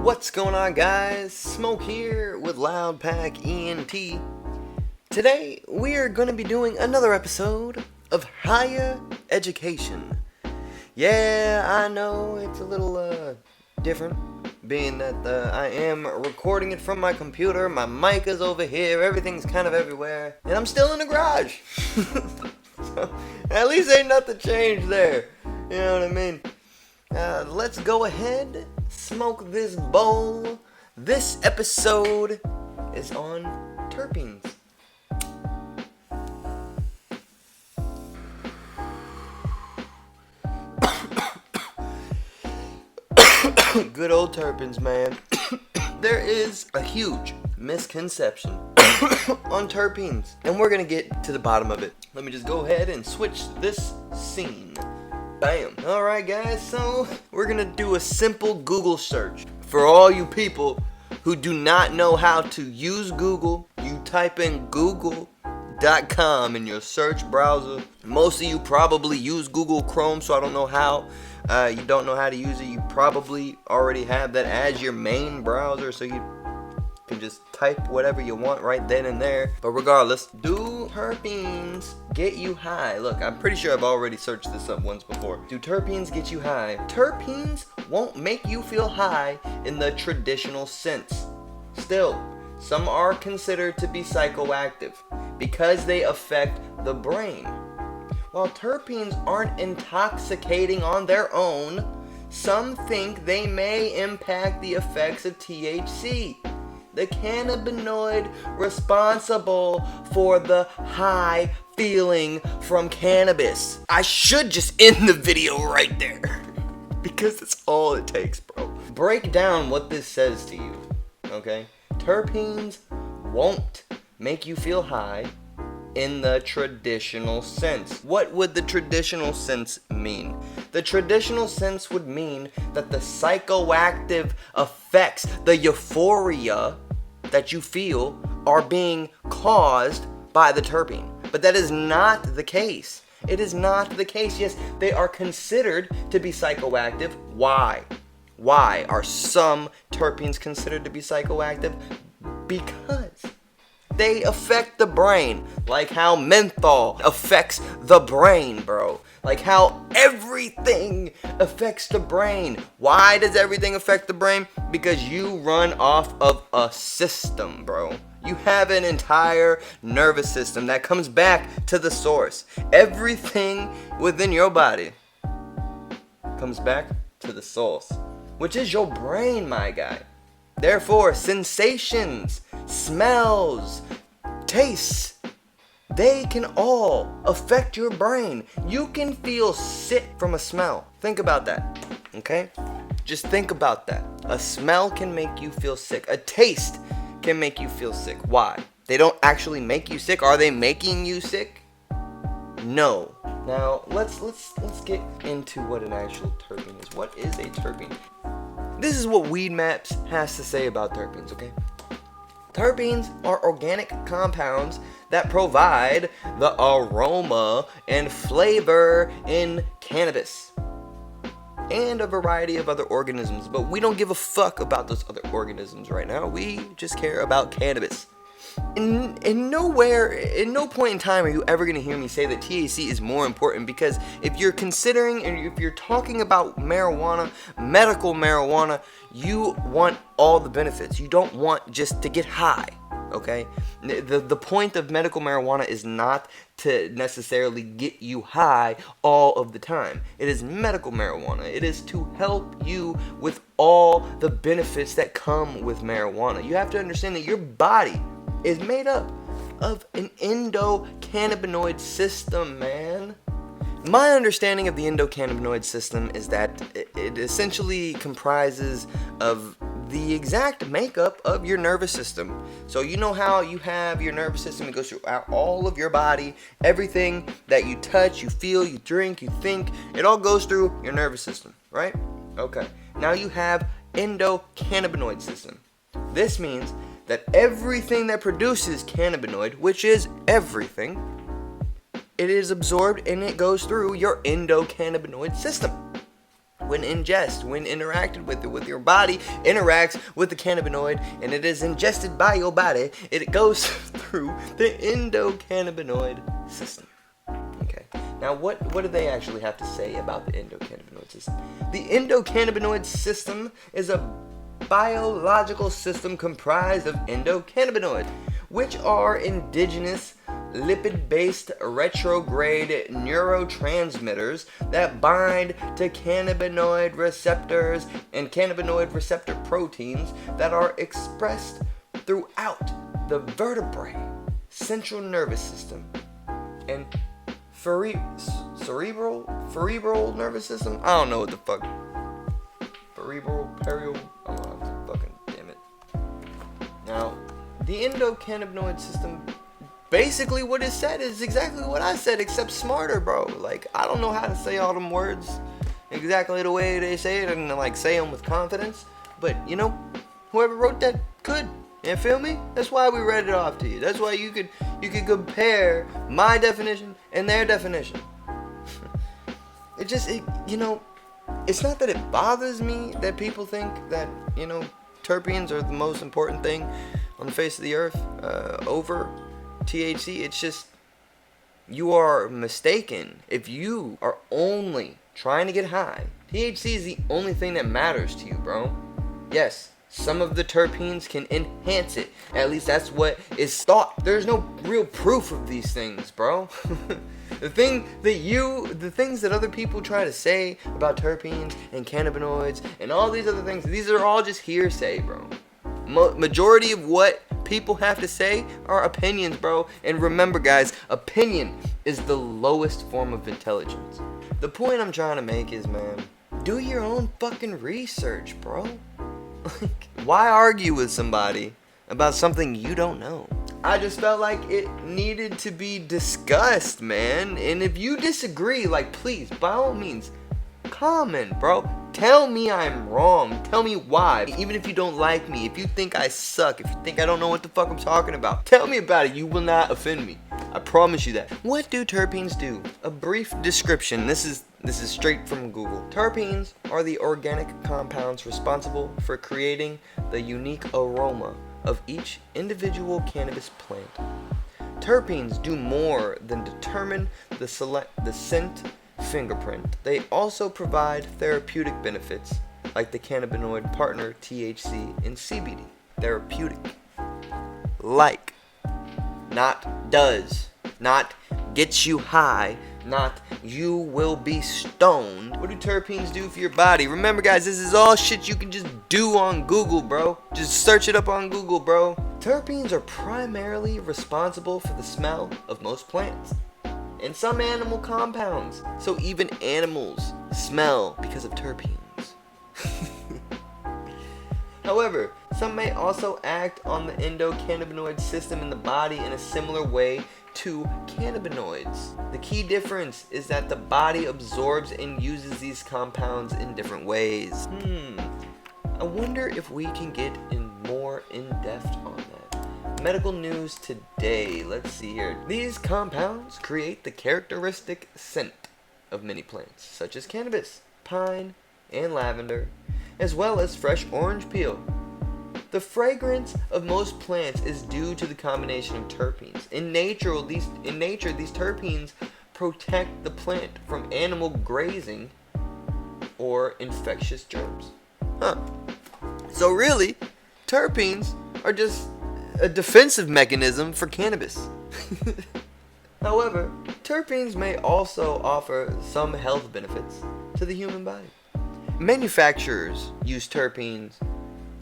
What's going on, guys? Smoke here with Loud Pack ENT. Today we are going to be doing another episode of Higher Education. Yeah, I know it's a little different, being that I am recording it from my computer. My mic is over here, everything's kind of everywhere, and I'm still in the garage. So, at least ain't nothing changed there. You know what I mean? Let's go ahead, smoke this bowl. This episode is on terpenes. Good old terpenes, man. There is a huge misconception on terpenes, and we're gonna get to the bottom of it. Let me just go ahead and switch this scene. Bam. Alright, guys, so we're gonna do a simple Google search. For all you people who do not know how to use Google, you type in google.com in your search browser. Most of you probably use Google Chrome, so I don't know how you don't know how to use it. You probably already have that as your main browser, so you can just type whatever you want right then and there. But regardless, do terpenes get you high? Look, I'm pretty sure I've already searched this up once before. Do terpenes get you high? Terpenes won't make you feel high in the traditional sense. Still, some are considered to be psychoactive because they affect the brain. While terpenes aren't intoxicating on their own, some think they may impact the effects of THC, the cannabinoid responsible for the high feeling from cannabis. I should just end the video right there because that's all it takes, bro. Break down what this says to you, okay? Terpenes won't make you feel high in the traditional sense. What would the traditional sense mean? The traditional sense would mean that the psychoactive effects, the euphoria that you feel, are being caused by the terpene. But that is not the case. It is not the case. Yes, they are considered to be psychoactive. Why? Why are some terpenes considered to be psychoactive? Because they affect the brain, like how menthol affects the brain, bro. Like how everything affects the brain. Why does everything affect the brain? Because you run off of a system, bro. You have an entire nervous system that comes back to the source. Everything within your body comes back to the source, which is your brain, my guy. Therefore, sensations, smells, tastes, they can all affect your brain. You can feel sick from a smell. Think about that, okay? Just think about that. A smell can make you feel sick. A taste can make you feel sick. Why? They don't actually make you sick. Are they making you sick? No. Now, let's get into what an actual terpene is. What is a terpene? This is what Weed Maps has to say about terpenes, okay? Terpenes are organic compounds that provide the aroma and flavor in cannabis and a variety of other organisms, but we don't give a fuck about those other organisms right now. We just care about cannabis. In no point in time are you ever going to hear me say that THC is more important, because if you're considering and if you're talking about marijuana, medical marijuana, you want all the benefits. You don't want just to get high, okay? The point of medical marijuana is not to necessarily get you high all of the time. It is medical marijuana. It is to help you with all the benefits that come with marijuana. You have to understand that your body is made up of an endocannabinoid system, man. My understanding of the endocannabinoid system is that it essentially comprises of the exact makeup of your nervous system. So you know how you have your nervous system, it goes through all of your body, everything that you touch, you feel, you drink, you think, it all goes through your nervous system, right? Okay. Now you have endocannabinoid system. This means that everything that produces cannabinoid, which is everything, it is absorbed and it goes through your endocannabinoid system. when ingest, when interacted with your body, interacts with the cannabinoid, and it is ingested by your body. It goes through the endocannabinoid system. Okay. Now, what do they actually have to say about the endocannabinoid system? The endocannabinoid system is a biological system comprised of endocannabinoids, which are indigenous lipid-based retrograde neurotransmitters that bind to cannabinoid receptors and cannabinoid receptor proteins that are expressed throughout the vertebrae, central nervous system, and cerebral nervous system. I don't know what the fuck. Fucking damn it. Now, the endocannabinoid system, basically what it said is exactly what I said, except smarter, bro. Like, I don't know how to say all them words exactly the way they say it and like say them with confidence, but you know, whoever wrote that could. You feel me? That's why we read it off to you. That's why you could compare my definition and their definition. It's not that it bothers me that people think that, terpenes are the most important thing on the face of the earth over THC. It's just, you are mistaken if you are only trying to get high. THC is the only thing that matters to you, bro. Yes, some of the terpenes can enhance it. At least that's what is thought. There's no real proof of these things, bro. The things that other people try to say about terpenes and cannabinoids and all these other things, these are all just hearsay, bro. Majority of what people have to say are opinions, bro. And remember, guys, opinion is the lowest form of intelligence. The point I'm trying to make is, man, do your own fucking research, bro. Like, why argue with somebody about something you don't know? I just felt like it needed to be discussed, man. And if you disagree, like, please, by all means, comment, bro. Tell me I'm wrong. Tell me why. Even if you don't like me, if you think I suck, if you think I don't know what the fuck I'm talking about, tell me about it. You will not offend me. I promise you that. What do terpenes do? A brief description. This is straight from Google. Terpenes are the organic compounds responsible for creating the unique aroma of each individual cannabis plant. Terpenes do more than determine the scent fingerprint. They also provide therapeutic benefits like the cannabinoid partner THC and CBD. Therapeutic. Like. Not does. Not gets you high. Not you will be stoned. What do terpenes do for your body? Remember, guys, this is all shit you can just do on Google, bro. Just search it up on Google, bro. Terpenes are primarily responsible for the smell of most plants and some animal compounds. So even animals smell because of terpenes. However, some may also act on the endocannabinoid system in the body in a similar way to cannabinoids. The key difference is that the body absorbs and uses these compounds in different ways. I wonder if we can get more in-depth on that. Medical news today. Let's see here. These compounds create the characteristic scent of many plants, such as cannabis, pine, and lavender, as well as fresh orange peel. The fragrance of most plants is due to the combination of terpenes. In nature, these terpenes protect the plant from animal grazing or infectious germs. So really, terpenes are just a defensive mechanism for cannabis. However, terpenes may also offer some health benefits to the human body. Manufacturers use terpenes,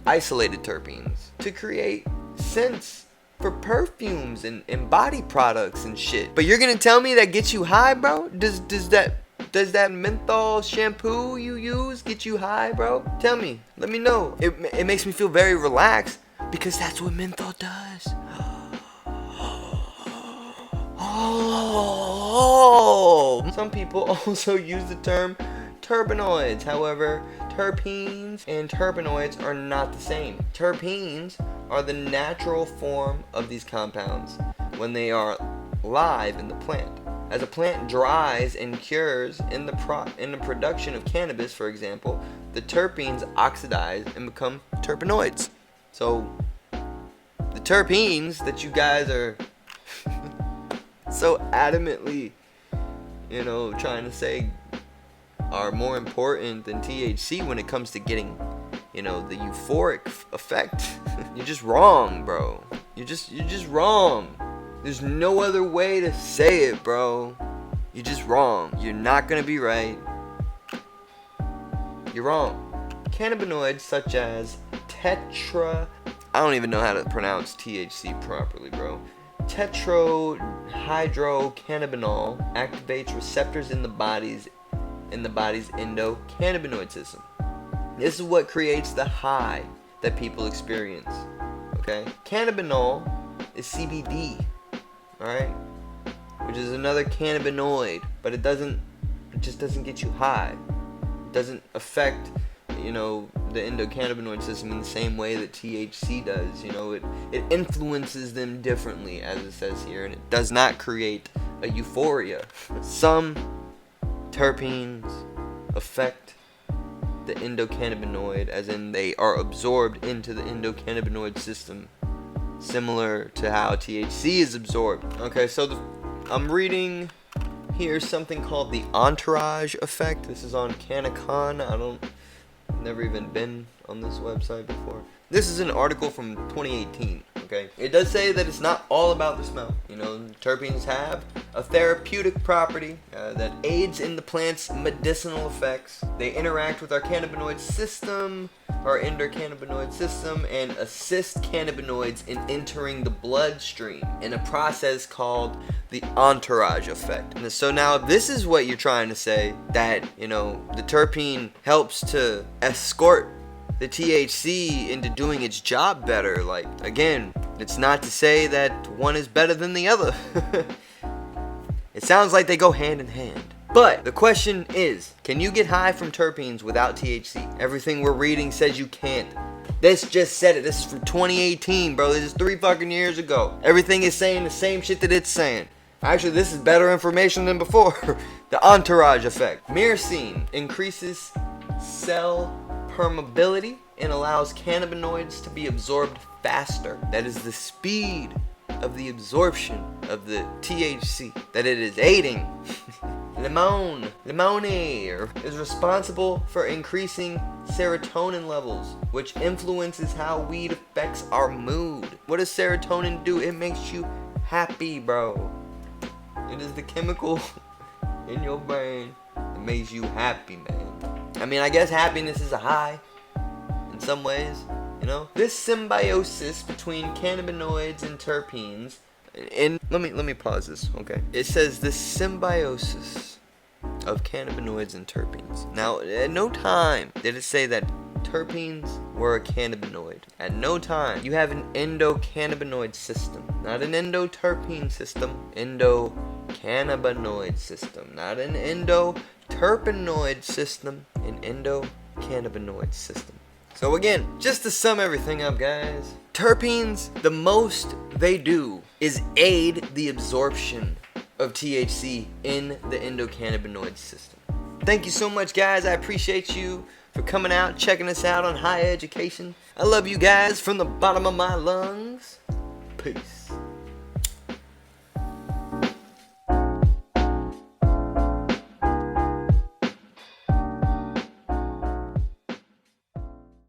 isolated terpenes, to create scents for perfumes and body products and shit. But you're gonna tell me that gets you high, bro? Does that menthol shampoo you use get you high, bro? Tell me. Let me know. It makes me feel very relaxed because that's what menthol does. Oh. Some people also use the term terpenoids. However, terpenes and terpenoids are not the same. Terpenes are the natural form of these compounds when they are live in the plant. As a plant dries and cures in the production of cannabis, for example, the terpenes oxidize and become terpenoids. So the terpenes that you guys are so adamantly, trying to say are more important than THC when it comes to getting, the euphoric effect. You're just wrong, bro. You're just wrong. There's no other way to say it, bro. You're just wrong. You're not gonna be right. You're wrong. Cannabinoids such as I don't even know how to pronounce THC properly, bro. Tetrahydrocannabinol activates receptors in the body's endocannabinoid system. This is what creates the high that people experience. Okay? Cannabinol is CBD, alright? Which is another cannabinoid, but it just doesn't get you high. It doesn't affect, the endocannabinoid system in the same way that THC does. It influences them differently, as it says here, and it does not create a euphoria. Some terpenes affect the endocannabinoid, as in they are absorbed into the endocannabinoid system, similar to how THC is absorbed. Okay, so I'm reading here something called the entourage effect. This is on Canacon. I've never even been on this website before. This is an article from 2018. Okay, it does say that it's not all about the smell. Terpenes have a therapeutic property that aids in the plant's medicinal effects. They interact with our cannabinoid system, our endocannabinoid system, and assist cannabinoids in entering the bloodstream in a process called the entourage effect. And so now this is what you're trying to say, that the terpene helps to escort the THC into doing its job better. Like, again, it's not to say that one is better than the other. It sounds like they go hand in hand. But the question is, can you get high from terpenes without THC? Everything we're reading says you can't. This just said it. This is from 2018, bro. This is 3 fucking years ago. Everything is saying the same shit that it's saying. Actually, this is better information than before. The entourage effect. Myrcene increases cell permeability and allows cannabinoids to be absorbed faster. That is the speed of the absorption of the THC that it is aiding. Limone is responsible for increasing serotonin levels, which influences how weed affects our mood. What does serotonin do? It makes you happy, bro. It is the chemical in your brain that makes you happy, man. I mean, I guess happiness is a high in some ways, This symbiosis between cannabinoids and terpenes, and let me pause this, okay? It says the symbiosis of cannabinoids and terpenes. Now, at no time did it say that terpenes were a cannabinoid. At no time. You have an endocannabinoid system, not an endoterpene system. Endocannabinoid system, not an endoterpenoid system, an endocannabinoid system. So again, just to sum everything up, guys, terpenes, the most they do is aid the absorption of THC in the endocannabinoid system. Thank you so much, guys. I appreciate you for coming out, checking us out on High Education. I love you guys from the bottom of my lungs. Peace.